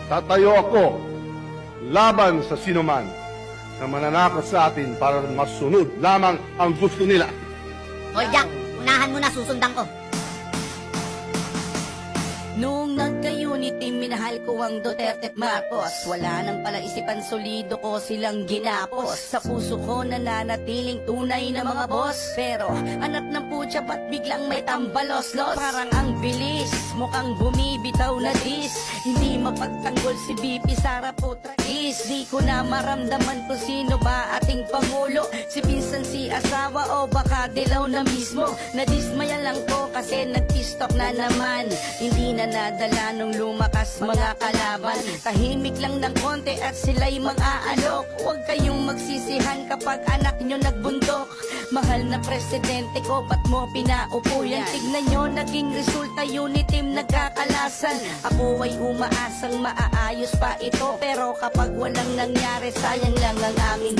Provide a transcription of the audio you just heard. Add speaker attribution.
Speaker 1: Tatayo ako laban sa sinuman na mananakot sa atin para masunod lamang ang gusto nila.
Speaker 2: Hoy, Jack, unahan mo na, susundan ko.
Speaker 3: Nung nagka-unity, minahal ko ang Duterte at Marcos. Wala nang palaisipan, solido ko silang ginapos. Sa puso ko nananatiling tunay na mga boss. Pero anak ng putya, ba't biglang may tambalos-los? Parang ang bilis, mukhang bumibitaw na dis. Hindi mapagtanggol si BP Sara Putragis. Di ko na maramdaman kung sino ba ating Pangulo. Si pinsan, si asawa o baka dilaw na mismo. Nadismaya lang ko kasi nag-TikTok na naman. Hindi na nadala nung lumakas mga kalaban. Tahimik lang ng konti at sila'y mang-aalok. Huwag kayong magsisihan kapag anak nyo nagbundok. Mahal na presidente ko, ba't mo pinaupo yan? Tignan nyo, naging resulta, unity nagkakalasan. Ako ay umaasang maaayos pa ito, pero kapag walang nangyari, sayang lang ang aming